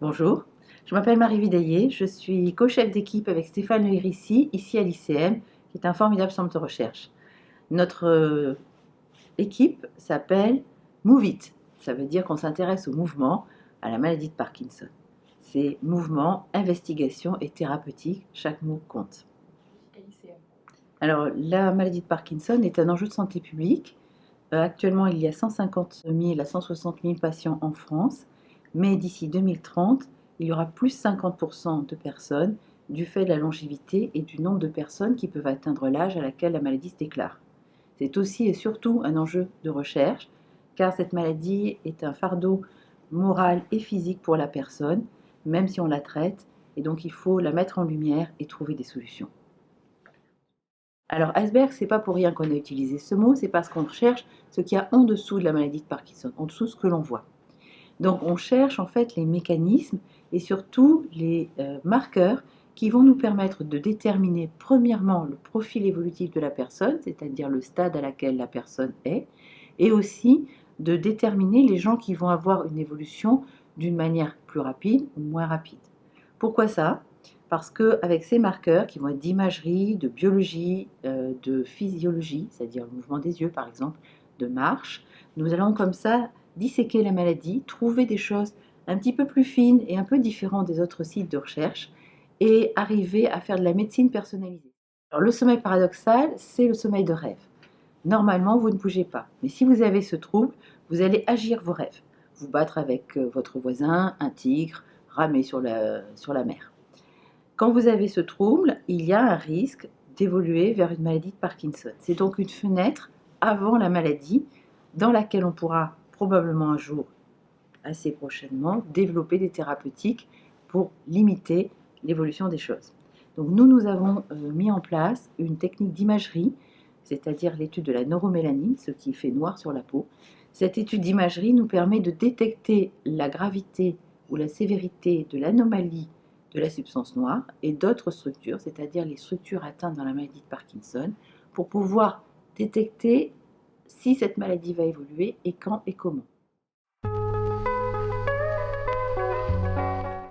Bonjour, je m'appelle Marie Vidaillé, je suis co-chef d'équipe avec Stéphane Le Hérissi, ici à l'ICM, qui est un formidable centre de recherche. Notre équipe s'appelle Move It, ça veut dire qu'on s'intéresse au mouvement, à la maladie de Parkinson. C'est mouvement, investigation et thérapeutique, chaque mot compte. Alors, la maladie de Parkinson est un enjeu de santé publique. Actuellement, il y a 150 000 à 160 000 patients en France, mais d'ici 2030, il y aura plus 50% de personnes du fait de la longévité et du nombre de personnes qui peuvent atteindre l'âge à laquelle la maladie se déclare. C'est aussi et surtout un enjeu de recherche, car cette maladie est un fardeau moral et physique pour la personne, même si on la traite, et donc il faut la mettre en lumière et trouver des solutions. Alors iceberg, c'est pas pour rien qu'on a utilisé ce mot, c'est parce qu'on recherche ce qu'il y a en dessous de la maladie de Parkinson, en dessous de ce que l'on voit. Donc on cherche en fait les mécanismes et surtout les marqueurs qui vont nous permettre de déterminer premièrement le profil évolutif de la personne, c'est-à-dire le stade à laquelle la personne est, et aussi de déterminer les gens qui vont avoir une évolution d'une manière plus rapide ou moins rapide. Pourquoi ça? Parce qu'avec ces marqueurs qui vont être d'imagerie, de biologie, de physiologie, c'est-à-dire le mouvement des yeux par exemple, de marche, nous allons comme ça disséquer la maladie, trouver des choses un petit peu plus fines et un peu différentes des autres sites de recherche et arriver à faire de la médecine personnalisée. Alors le sommeil paradoxal, c'est le sommeil de rêve. Normalement, vous ne bougez pas, mais si vous avez ce trouble, vous allez agir vos rêves. Vous battre avec votre voisin, un tigre, ramer sur la mer. Quand vous avez ce trouble, il y a un risque d'évoluer vers une maladie de Parkinson. C'est donc une fenêtre avant la maladie dans laquelle on pourra probablement un jour, assez prochainement, développer des thérapeutiques pour limiter l'évolution des choses. Donc nous avons mis en place une technique d'imagerie, c'est-à-dire l'étude de la neuromélanine, ce qui fait noir sur la peau. Cette étude d'imagerie nous permet de détecter la gravité ou la sévérité de l'anomalie de la substance noire et d'autres structures, c'est-à-dire les structures atteintes dans la maladie de Parkinson, pour pouvoir détecter si cette maladie va évoluer et quand et comment.